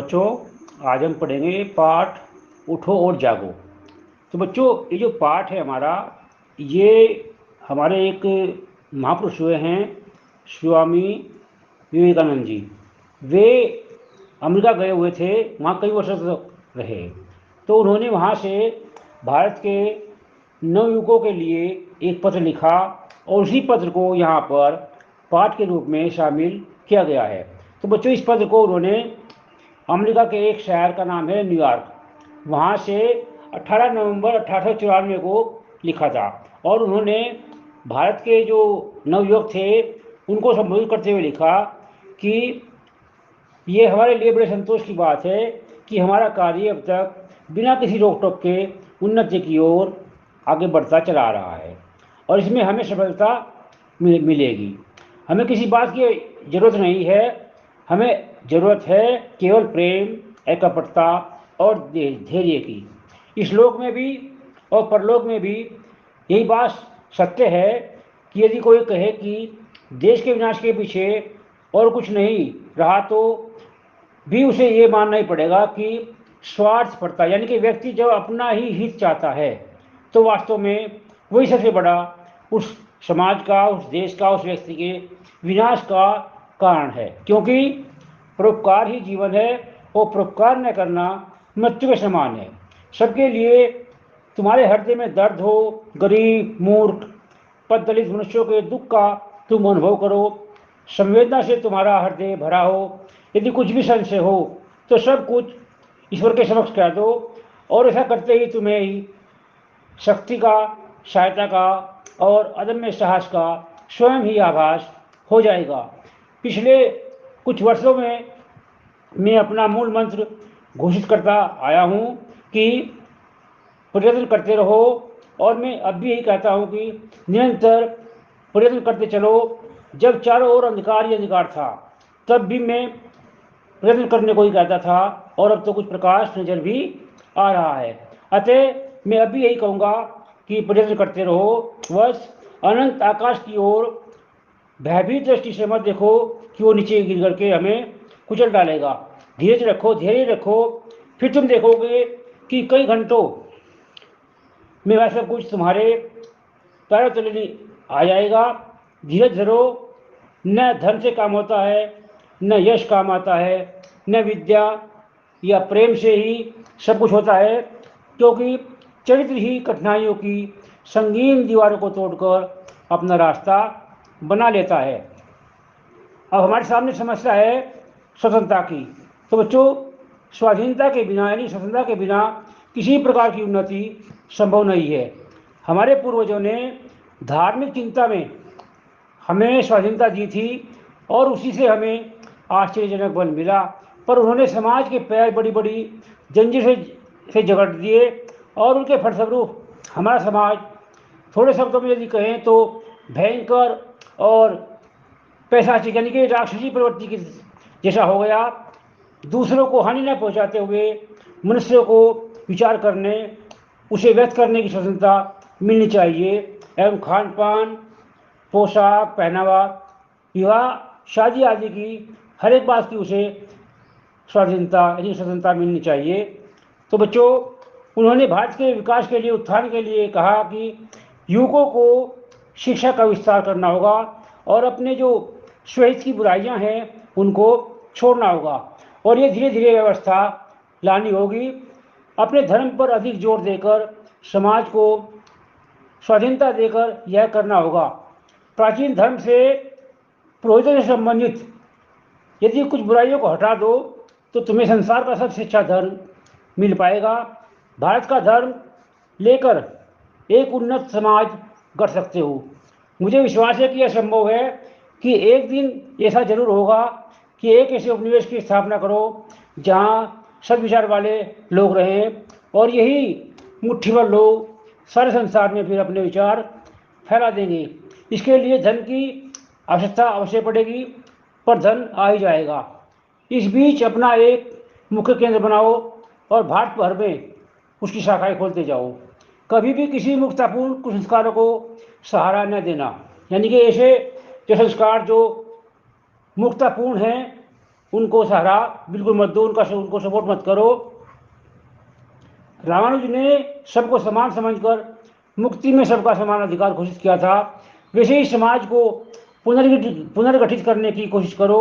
बच्चों, आज हम पढ़ेंगे पाठ उठो और जागो। तो बच्चों, ये जो पाठ है हमारा, ये हमारे एक महापुरुष हुए हैं, स्वामी विवेकानंद जी। वे अमेरिका गए हुए थे, वहाँ कई वर्षों तक रहे। तो उन्होंने वहाँ से भारत के नवयुवकों के लिए एक पत्र लिखा और उसी पत्र को यहाँ पर पाठ के रूप में शामिल किया गया है। तो बच्चों, इस पत्र को उन्होंने अमेरिका के एक शहर का नाम है न्यूयॉर्क, वहाँ से 18 नवंबर 1894 को लिखा था। और उन्होंने भारत के जो नवयुवक थे उनको संबोधित करते हुए लिखा कि ये हमारे लिए बड़े संतोष की बात है कि हमारा कार्य अब तक बिना किसी रोक टोक के उन्नति की ओर आगे बढ़ता चला आ रहा है और इसमें हमें सफलता मिलेगी। हमें किसी बात की ज़रूरत नहीं है, हमें ज़रूरत है केवल प्रेम, एकपटता और धैर्य की। इस लोक में भी और परलोक में भी यही बात सत्य है कि यदि कोई कहे कि देश के विनाश के पीछे और कुछ नहीं रहा तो भी उसे ये मानना ही पड़ेगा कि स्वार्थ पड़ता, यानी कि व्यक्ति जब अपना ही हित चाहता है तो वास्तव में वही सबसे बड़ा उस समाज का, उस देश का, उस व्यक्ति के विनाश का कारण है। क्योंकि परोपकार ही जीवन है और परोपकार न करना मृत्यु के समान है। सबके लिए तुम्हारे हृदय में दर्द हो, गरीब, मूर्ख, पददलित मनुष्यों के दुख का तुम अनुभव करो, संवेदना से तुम्हारा हृदय भरा हो, यदि कुछ भी संशय हो तो सब कुछ ईश्वर के समक्ष कह दो और ऐसा करते ही तुम्हें ही शक्ति का, सहायता का और अदम्य साहस का स्वयं ही आभास हो जाएगा। पिछले कुछ वर्षों में मैं अपना मूल मंत्र घोषित करता आया हूँ कि प्रयत्न करते रहो, और मैं अब भी यही कहता हूँ कि निरंतर प्रयत्न करते चलो। जब चारों ओर अंधकार ही अंधकार था तब भी मैं प्रयत्न करने को ही कहता था और अब तो कुछ प्रकाश नजर भी आ रहा है। अतः मैं अभी यही कहूँगा कि प्रयत्न करते रहो, बस अनंत आकाश की ओर भयभीत दृष्टि से मत देखो कि वो नीचे गिर करके हमें कुचल डालेगा। धीरज रखो, धैर्य रखो, फिर तुम देखोगे कि कई घंटों में वह सब कुछ तुम्हारे पैरों तले आ जाएगा। धीरज धरो, न धन से काम होता है, न यश काम आता है, न विद्या या प्रेम से ही सब कुछ होता है, क्योंकि चरित्र ही कठिनाइयों की संगीन दीवारों को तोड़कर अपना रास्ता बना लेता है। अब हमारे सामने समस्या है स्वतंत्रता की। तो बच्चों, स्वाधीनता के बिना यानी स्वतंत्रता के बिना किसी प्रकार की उन्नति संभव नहीं है। हमारे पूर्वजों ने धार्मिक चिंता में हमें स्वाधीनता दी थी और उसी से हमें आश्चर्यजनक बल मिला, पर उन्होंने समाज के पैर बड़ी बड़ी जंजीर से जकड़ दिए और उनके फलस्वरूप हमारा समाज, थोड़े शब्दों में यदि कहें तो, भयंकर और पैशाचिक यानी कि राक्षसी प्रवृत्ति की जैसा हो गया। दूसरों को हानि न पहुंचाते हुए मनुष्य को विचार करने, उसे व्यक्त करने की स्वतंत्रता मिलनी चाहिए एवं खान पान, पोशाक, पहनावा, विवाह, शादी आदि की हर एक बात की उसे स्वाधीनता यानी स्वतंत्रता मिलनी चाहिए। तो बच्चों, उन्होंने भारत के विकास के लिए, उत्थान के लिए कहा कि युवकों को शिक्षा का विस्तार करना होगा और अपने जो स्वहित की बुराइयां हैं उनको छोड़ना होगा और ये धीरे धीरे व्यवस्था लानी होगी। अपने धर्म पर अधिक जोर देकर समाज को स्वाधीनता देकर यह करना होगा। प्राचीन धर्म से पुरोहितों से संबंधित यदि कुछ बुराइयों को हटा दो तो तुम्हें संसार का सबसे अच्छा धर्म मिल पाएगा। भारत का धर्म लेकर एक उन्नत समाज गढ़ सकते हो। मुझे विश्वास है कि यह संभव है कि एक दिन ऐसा जरूर होगा कि एक ऐसे उपनिवेश की स्थापना करो जहां सद्विचार वाले लोग रहें और यही मुट्ठीभर लोग सारे संसार में फिर अपने विचार फैला देंगे। इसके लिए धन की आवश्यकता अवश्य पड़ेगी, पर धन आ ही जाएगा। इस बीच अपना एक मुख्य केंद्र बनाओ और भारत भर में उसकी शाखाएं खोलते जाओ। कभी भी किसी मुक्तापूर्ण कुसंस्कारों को सहारा न देना, यानी कि ऐसे जो संस्कार जो मुक्तापूर्ण हैं उनको सहारा बिल्कुल मत दो, उनको सपोर्ट मत करो। रामानुज ने सबको समान समझकर मुक्ति में सबका समान अधिकार घोषित किया था। वैसे ही समाज को पुनर्गठित करने की कोशिश करो।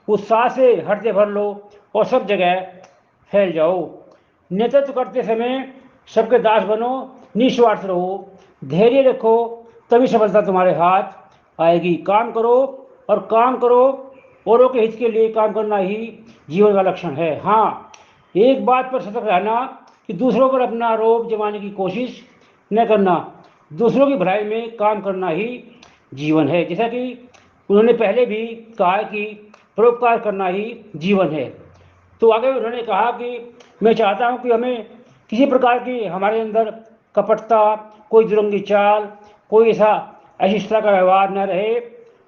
उत्साह से हटते भर लो और सब जगह फैल जाओ। नेतृत्व करते समय सबके दास बनो, निस्वार्थ रहो, धैर्य रखो, तभी सफलता तुम्हारे हाथ आएगी। काम करो और काम करो, औरों के हित के लिए काम करना ही जीवन का लक्षण है। हाँ, एक बात पर सतर्क रहना कि दूसरों पर अपना आरोप जमाने की कोशिश न करना। दूसरों की भलाई में काम करना ही जीवन है। जैसा कि उन्होंने पहले भी कहा कि परोपकार करना ही जीवन है। तो आगे उन्होंने कहा कि मैं चाहता हूं कि हमें किसी प्रकार की हमारे अंदर कपटता, कोई दुरंगी चाल, कोई ऐसी तरह का व्यवहार न रहे।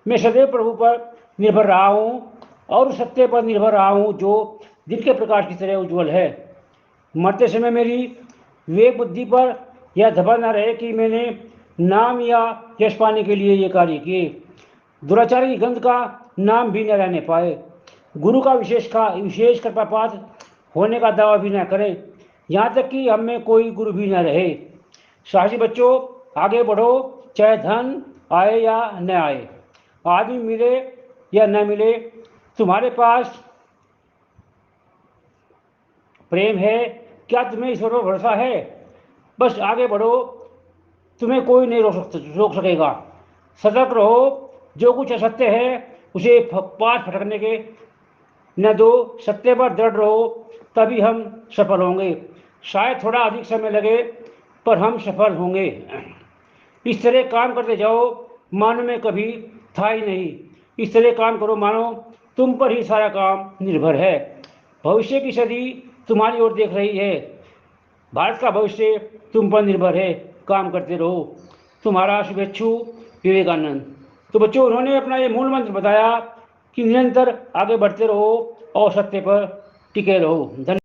मैं सदैव प्रभु पर निर्भर रहा हूं और उस सत्य पर निर्भर रहा हूं जो दिन के प्रकाश की तरह उज्ज्वल है। मरते समय मेरी विवेक बुद्धि पर यह दबा न रहे कि मैंने नाम या यश पाने के लिए ये कार्य किए। दुराचार की गंध का नाम भी न रहने पाए। गुरु का विशेष कृपापात्र होने का दावा भी न करें, यहाँ तक कि हम में कोई गुरु भी न रहे। साहसी बच्चों, आगे बढ़ो, चाहे धन आए या न आए, आदमी मिले या न मिले, तुम्हारे पास प्रेम है। क्या तुम्हें ईश्वर पर भरोसा है? बस आगे बढ़ो, तुम्हें कोई नहीं रोक सकेगा। सतर्क रहो, जो कुछ असत्य है उसे पाठ फटकने के न दो। सत्य पर दृढ़ रहो, तभी हम सफल होंगे। शायद थोड़ा अधिक समय लगे, पर हम सफल होंगे। इस तरह काम करते जाओ मानो मैं कभी था ही नहीं। इस तरह काम करो मानो तुम पर ही सारा काम निर्भर है। भविष्य की सदी तुम्हारी ओर देख रही है। भारत का भविष्य तुम पर निर्भर है। काम करते रहो। तुम्हारा शुभेच्छु विवेकानंद। तो बच्चों, उन्होंने अपना ये मूल मंत्र बताया कि निरंतर आगे बढ़ते रहो और सत्य पर टिके रहो। धन्यवाद।